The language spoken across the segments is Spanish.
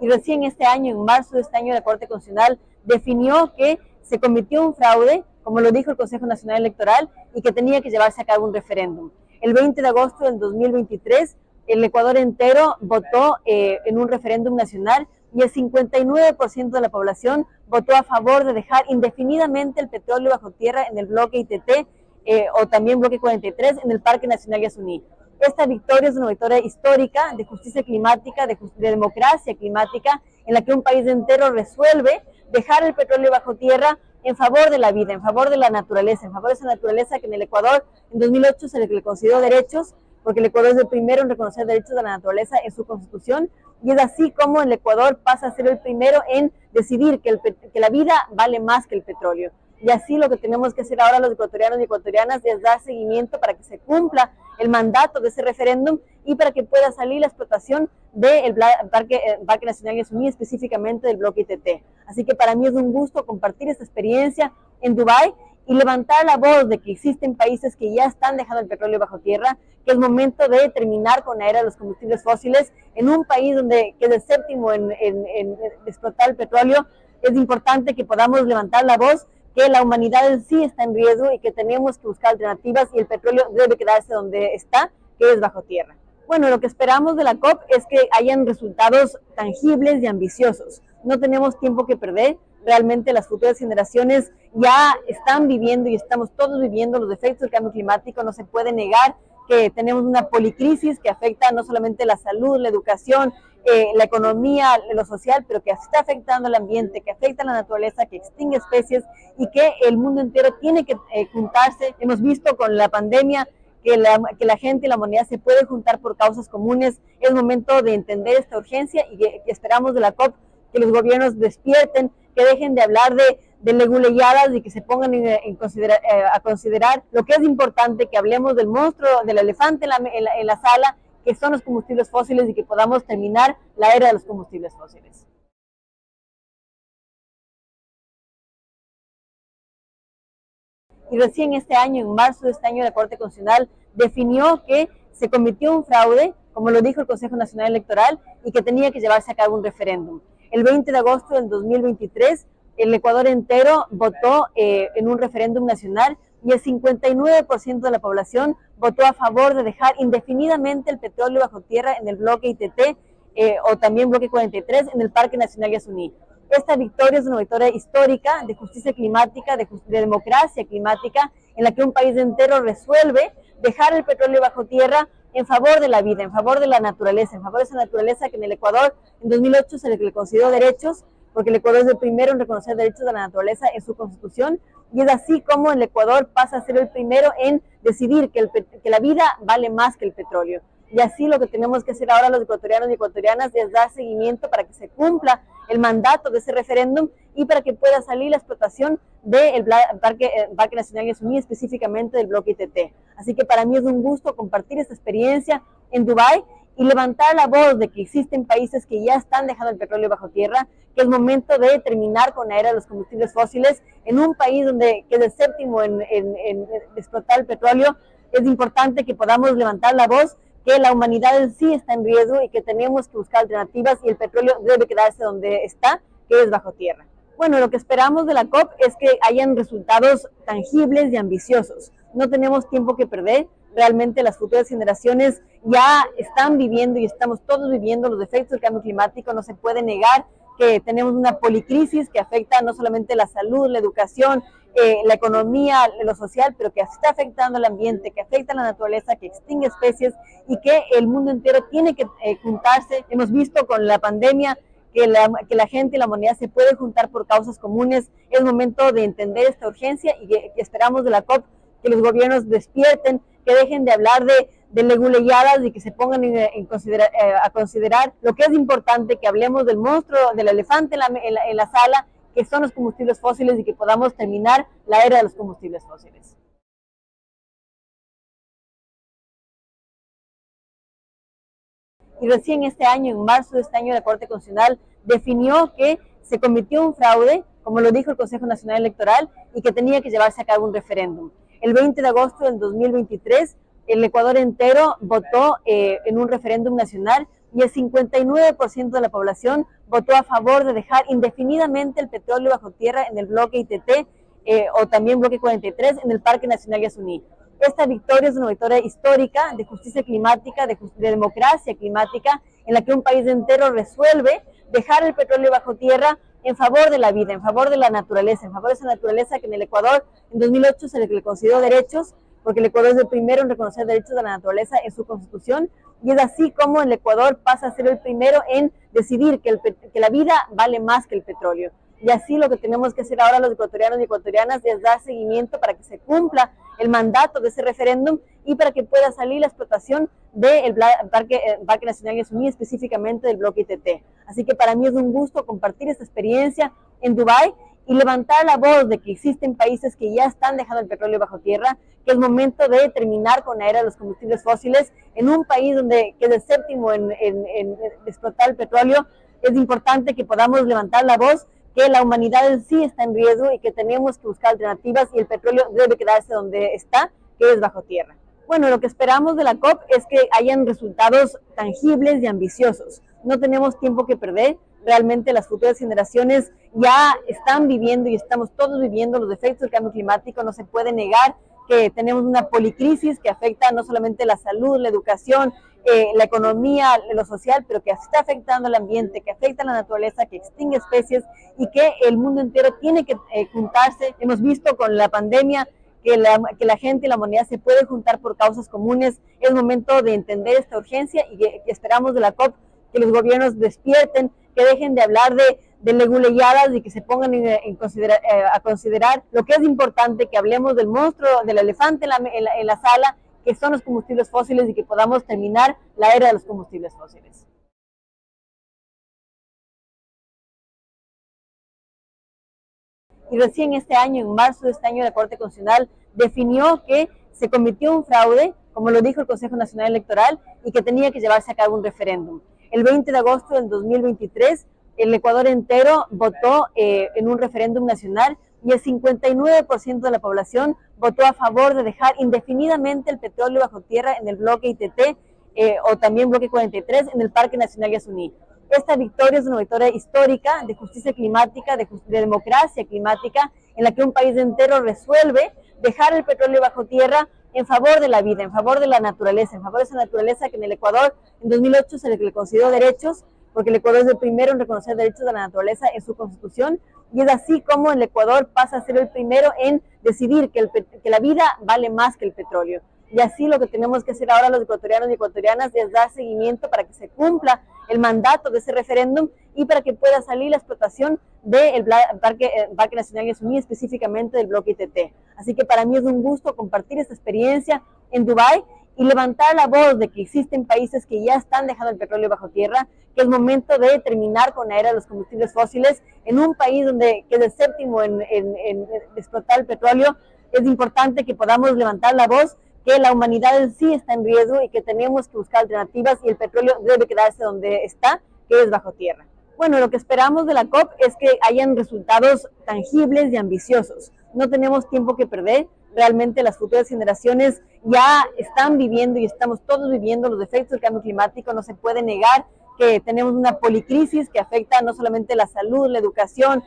Y recién este año, en marzo de este año, la Corte Constitucional definió que se cometió un fraude, como lo dijo el Consejo Nacional Electoral, y que tenía que llevarse a cabo un referéndum. El 20 de agosto del 2023, el Ecuador entero votó en un referéndum nacional y el 59% de la población votó a favor de dejar indefinidamente el petróleo bajo tierra en el bloque ITT o también bloque 43 en el Parque Nacional Yasuní. Esta victoria es una victoria histórica de justicia climática, de democracia climática, en la que un país entero resuelve dejar el petróleo bajo tierra en favor de la vida, en favor de la naturaleza, en favor de esa naturaleza que en el Ecuador en 2008 se le consideró derechos, porque el Ecuador es el primero en reconocer derechos de la naturaleza en su constitución, y es así como el Ecuador pasa a ser el primero en decidir que la vida vale más que el petróleo. Y así lo que tenemos que hacer ahora los ecuatorianos y ecuatorianas es dar seguimiento para que se cumpla el mandato de ese referéndum y para que pueda salir la explotación del Parque Nacional Yasuní, específicamente del bloque ITT. Así que para mí es un gusto compartir esta experiencia en Dubái y levantar la voz de que existen países que ya están dejando el petróleo bajo tierra, que es momento de terminar con la era de los combustibles fósiles en un país que es el séptimo en explotar el petróleo. Es importante que podamos levantar la voz, que la humanidad en sí está en riesgo y que tenemos que buscar alternativas y el petróleo debe quedarse donde está, que es bajo tierra. Bueno, lo que esperamos de la COP es que hayan resultados tangibles y ambiciosos. No tenemos tiempo que perder. Realmente las futuras generaciones ya están viviendo y estamos todos viviendo los efectos del cambio climático. No se puede negar que tenemos una policrisis que afecta no solamente la salud, la educación, la economía, lo social, pero que está afectando al ambiente, que afecta a la naturaleza, que extingue especies y que el mundo entero tiene que juntarse. Hemos visto con la pandemia que la gente y la humanidad se puede juntar por causas comunes. Es momento de entender esta urgencia y que esperamos de la COP que los gobiernos despierten, que dejen de hablar de leguleyadas y que se pongan a considerar lo que es importante, que hablemos del monstruo, del elefante en la sala, que son los combustibles fósiles y que podamos terminar la era de los combustibles fósiles. Y recién este año, en marzo de este año, la Corte Constitucional definió que se cometió un fraude, como lo dijo el Consejo Nacional Electoral, y que tenía que llevarse a cabo un referéndum. El 20 de agosto del 2023, el Ecuador entero votó en un referéndum nacional y el 59% de la población votó a favor de dejar indefinidamente el petróleo bajo tierra en el bloque ITT o también bloque 43 en el Parque Nacional Yasuní. Esta victoria es una victoria histórica de justicia climática, de democracia climática, en la que un país entero resuelve dejar el petróleo bajo tierra en favor de la vida, en favor de la naturaleza, en favor de esa naturaleza que en el Ecuador en 2008 se le consideró derechos, porque el Ecuador es el primero en reconocer derechos de la naturaleza en su constitución, y es así como el Ecuador pasa a ser el primero en decidir que la vida vale más que el petróleo. Y así lo que tenemos que hacer ahora los ecuatorianos y ecuatorianas es dar seguimiento para que se cumpla el mandato de ese referéndum y para que pueda salir la explotación del Parque Nacional Yasuní, específicamente del bloque ITT. Así que para mí es un gusto compartir esta experiencia en Dubái y levantar la voz de que existen países que ya están dejando el petróleo bajo tierra, que es momento de terminar con la era de los combustibles fósiles en un país que es el séptimo en explotar el petróleo. Es importante que podamos levantar la voz, que la humanidad en sí está en riesgo y que tenemos que buscar alternativas y el petróleo debe quedarse donde está, que es bajo tierra. Bueno, lo que esperamos de la COP es que hayan resultados tangibles y ambiciosos. No tenemos tiempo que perder. Realmente las futuras generaciones ya están viviendo y estamos todos viviendo los efectos del cambio climático. No se puede negar que tenemos una policrisis que afecta no solamente la salud, la educación, la economía, lo social, pero que está afectando al ambiente, que afecta a la naturaleza, que extingue especies y que el mundo entero tiene que juntarse. Hemos visto con la pandemia que la gente y la humanidad se puede juntar por causas comunes. Es momento de entender esta urgencia y que esperamos de la COP que los gobiernos despierten, que dejen de hablar de leguleyadas y que se pongan a considerar lo que es importante, que hablemos del monstruo, del elefante en la sala, que son los combustibles fósiles y que podamos terminar la era de los combustibles fósiles. Y recién este año, en marzo de este año, la Corte Constitucional definió que se cometió un fraude, como lo dijo el Consejo Nacional Electoral, y que tenía que llevarse a cabo un referéndum. El 20 de agosto del 2023, el Ecuador entero votó en un referéndum nacional y el 59% de la población votó a favor de dejar indefinidamente el petróleo bajo tierra en el bloque ITT o también bloque 43 en el Parque Nacional Yasuní. Esta victoria es una victoria histórica de justicia climática, de democracia climática, en la que un país entero resuelve dejar el petróleo bajo tierra en favor de la vida, en favor de la naturaleza, en favor de esa naturaleza que en el Ecuador en 2008 se le consideró derechos, porque el Ecuador es el primero en reconocer derechos de la naturaleza en su constitución, y es así como el Ecuador pasa a ser el primero en decidir que la vida vale más que el petróleo. Y así lo que tenemos que hacer ahora los ecuatorianos y ecuatorianas es dar seguimiento para que se cumpla el mandato de ese referéndum y para que pueda salir la explotación del Parque Nacional Yasuní, específicamente del bloque ITT. Así que para mí es un gusto compartir esta experiencia en Dubái y levantar la voz de que existen países que ya están dejando el petróleo bajo tierra, que es momento de terminar con la era de los combustibles fósiles en un país que es el séptimo en explotar el petróleo. Es importante que podamos levantar la voz, que la humanidad en sí está en riesgo y que tenemos que buscar alternativas y el petróleo debe quedarse donde está, que es bajo tierra. Bueno, lo que esperamos de la COP es que hayan resultados tangibles y ambiciosos. No tenemos tiempo que perder. Realmente las futuras generaciones ya están viviendo y estamos todos viviendo los efectos del cambio climático. No se puede negar que tenemos una policrisis que afecta no solamente la salud, la educación, la economía, lo social, pero que está afectando al ambiente, que afecta a la naturaleza, que extingue especies y que el mundo entero tiene que juntarse. Hemos visto con la pandemia que la gente y la humanidad se puede juntar por causas comunes. Es momento de entender esta urgencia y que esperamos de la COP que los gobiernos despierten, que dejen de hablar de leguleyadas y que se pongan a considerar lo que es importante, que hablemos del monstruo, del elefante en la sala, que son los combustibles fósiles y que podamos terminar la era de los combustibles fósiles. Y recién este año, en marzo de este año, la Corte Constitucional definió que se cometió un fraude, como lo dijo el Consejo Nacional Electoral, y que tenía que llevarse a cabo un referéndum. El 20 de agosto del 2023, el Ecuador entero votó en un referéndum nacional y el 59% de la población votó a favor de dejar indefinidamente el petróleo bajo tierra en el bloque ITT o también bloque 43 en el Parque Nacional Yasuní. Esta victoria es una victoria histórica de justicia climática, de democracia climática, en la que un país entero resuelve dejar el petróleo bajo tierra en favor de la vida, en favor de la naturaleza, en favor de esa naturaleza que en el Ecuador en 2008 se le consideró derechos, porque el Ecuador es el primero en reconocer derechos de la naturaleza en su constitución, y es así como el Ecuador pasa a ser el primero en decidir que la vida vale más que el petróleo. Y así lo que tenemos que hacer ahora los ecuatorianos y ecuatorianas es dar seguimiento para que se cumpla el mandato de ese referéndum y para que pueda salir la explotación del Parque Nacional Yasuní, específicamente del bloque ITT. Así que para mí es un gusto compartir esta experiencia en Dubái y levantar la voz de que existen países que ya están dejando el petróleo bajo tierra, que es momento de terminar con la era de los combustibles fósiles en un país que es el séptimo en explotar el petróleo. Es importante que podamos levantar la voz, que la humanidad en sí está en riesgo y que tenemos que buscar alternativas y el petróleo debe quedarse donde está, que es bajo tierra. Bueno, lo que esperamos de la COP es que hayan resultados tangibles y ambiciosos. No tenemos tiempo que perder. Realmente las futuras generaciones ya están viviendo y estamos todos viviendo los efectos del cambio climático. No se puede negar que tenemos una policrisis que afecta no solamente la salud, la educación,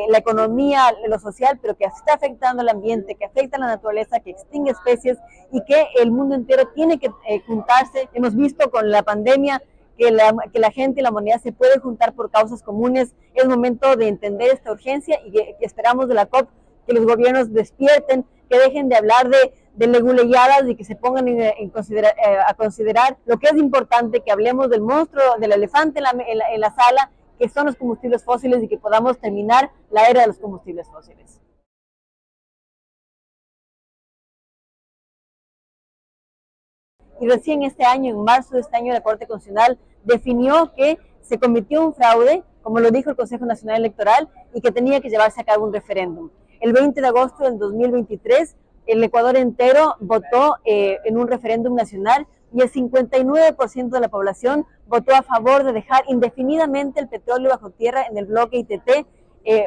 la economía, lo social, pero que está afectando al ambiente, que afecta a la naturaleza, que extingue especies y que el mundo entero tiene que juntarse. Hemos visto con la pandemia que la gente y la humanidad se puede juntar por causas comunes. Es momento de entender esta urgencia y que esperamos de la COP que los gobiernos despierten, que dejen de hablar de leguleyadas y que se pongan a considerar lo que es importante, que hablemos del monstruo, del elefante en la sala, que son los combustibles fósiles y que podamos terminar la era de los combustibles fósiles. Y recién este año, en marzo de este año, la Corte Constitucional definió que se cometió un fraude, como lo dijo el Consejo Nacional Electoral, y que tenía que llevarse a cabo un referéndum. El 20 de agosto del 2023, el Ecuador entero votó en un referéndum nacional y el 59% de la población votó a favor de dejar indefinidamente el petróleo bajo tierra en el bloque ITT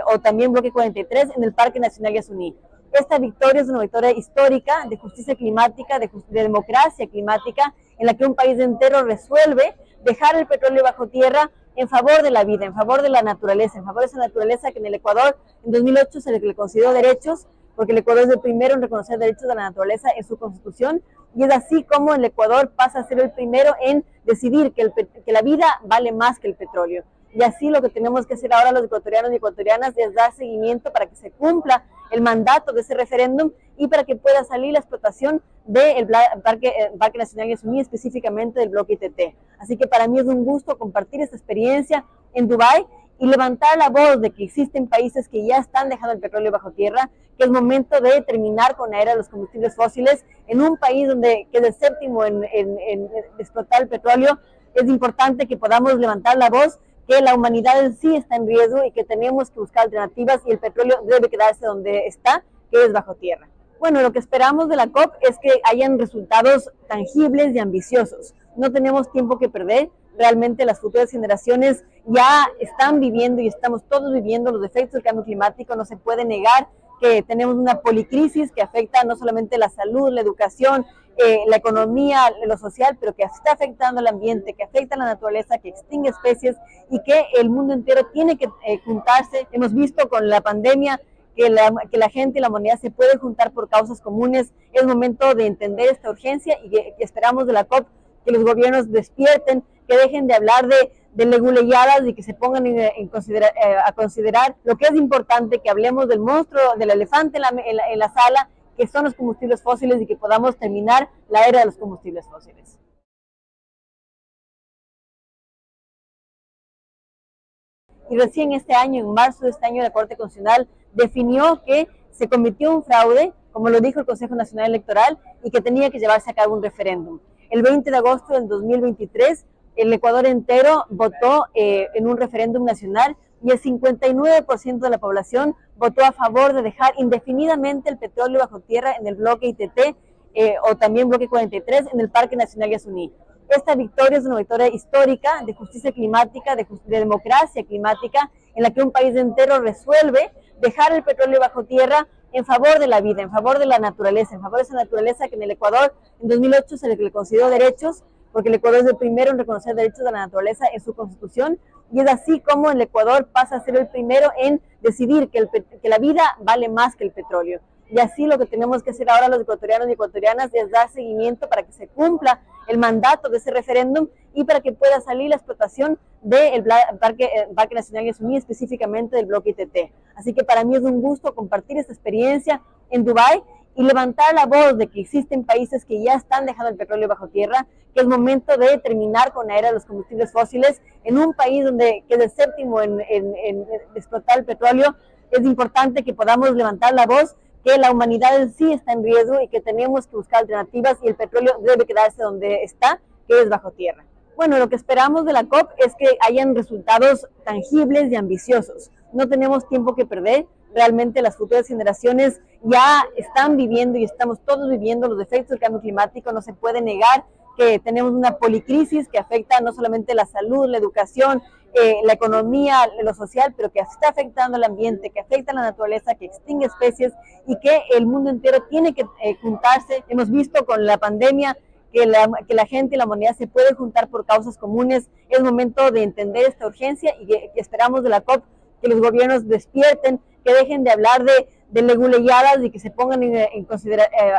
o también bloque 43 en el Parque Nacional Yasuní. Esta victoria es una victoria histórica de justicia climática, de democracia climática, en la que un país entero resuelve dejar el petróleo bajo tierra en favor de la vida, en favor de la naturaleza, en favor de esa naturaleza que en el Ecuador en 2008 se le concedió derechos, porque el Ecuador es el primero en reconocer derechos de la naturaleza en su constitución, y es así como el Ecuador pasa a ser el primero en decidir que la vida vale más que el petróleo. Y así lo que tenemos que hacer ahora los ecuatorianos y ecuatorianas es dar seguimiento para que se cumpla el mandato de ese referéndum y para que pueda salir la explotación del Parque Nacional Yasuní, específicamente del bloque ITT. Así que para mí es un gusto compartir esta experiencia en Dubái y levantar la voz de que existen países que ya están dejando el petróleo bajo tierra, que es momento de terminar con la era de los combustibles fósiles en un país que es el séptimo en explotar el petróleo. Es importante que podamos levantar la voz, que la humanidad en sí está en riesgo y que tenemos que buscar alternativas y el petróleo debe quedarse donde está, que es bajo tierra. Bueno, lo que esperamos de la COP es que hayan resultados tangibles y ambiciosos. No tenemos tiempo que perder. Realmente las futuras generaciones ya están viviendo y estamos todos viviendo los efectos del cambio climático. No se puede negar que tenemos una policrisis que afecta no solamente la salud, la educación, la economía, lo social, pero que está afectando al ambiente, que afecta a la naturaleza, que extingue especies y que el mundo entero tiene que juntarse. Hemos visto con la pandemia que la gente y la humanidad se puede juntar por causas comunes. Es momento de entender esta urgencia y que esperamos de la COP que los gobiernos despierten, que dejen de hablar de leguleyadas y que se pongan a considerar lo que es importante, que hablemos del monstruo, del elefante en la sala, que son los combustibles fósiles y que podamos terminar la era de los combustibles fósiles. Y recién este año, en marzo de este año, la Corte Constitucional definió que se cometió un fraude, como lo dijo el Consejo Nacional Electoral, y que tenía que llevarse a cabo un referéndum. El 20 de agosto del 2023, el Ecuador entero votó en un referéndum nacional y el 59% de la población votó a favor de dejar indefinidamente el petróleo bajo tierra en el bloque ITT o también bloque 43 en el Parque Nacional Yasuní. Esta victoria es una victoria histórica de justicia climática, de democracia climática, en la que un país entero resuelve dejar el petróleo bajo tierra en favor de la vida, en favor de la naturaleza, en favor de esa naturaleza que en el Ecuador en 2008 se le concedió derechos, porque el Ecuador es el primero en reconocer derechos de la naturaleza en su constitución, y es así como el Ecuador pasa a ser el primero en decidir que la vida vale más que el petróleo. Y así lo que tenemos que hacer ahora los ecuatorianos y ecuatorianas es dar seguimiento para que se cumpla el mandato de ese referéndum y para que pueda salir la explotación del Parque Nacional Yasuní, específicamente del bloque ITT. Así que para mí es un gusto compartir esta experiencia en Dubái y levantar la voz de que existen países que ya están dejando el petróleo bajo tierra, que es momento de terminar con la era de los combustibles fósiles en un país que es el séptimo en explotar el petróleo. Es importante que podamos levantar la voz, que la humanidad en sí está en riesgo y que tenemos que buscar alternativas y el petróleo debe quedarse donde está, que es bajo tierra. Bueno, lo que esperamos de la COP es que hayan resultados tangibles y ambiciosos. No tenemos tiempo que perder. Realmente las futuras generaciones ya están viviendo y estamos todos viviendo los efectos del cambio climático. No se puede negar que tenemos una policrisis que afecta no solamente la salud, la educación, la economía, lo social, pero que está afectando al ambiente, que afecta a la naturaleza, que extingue especies y que el mundo entero tiene que juntarse. Hemos visto con la pandemia que la gente y la humanidad se puede juntar por causas comunes. Es momento de entender esta urgencia y que esperamos de la COP que los gobiernos despierten, que dejen de hablar de leguleyadas y que se pongan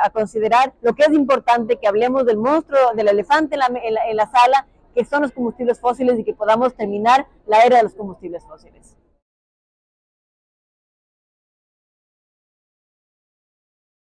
a considerar lo que es importante, que hablemos del monstruo, del elefante en la sala, que son los combustibles fósiles y que podamos terminar la era de los combustibles fósiles.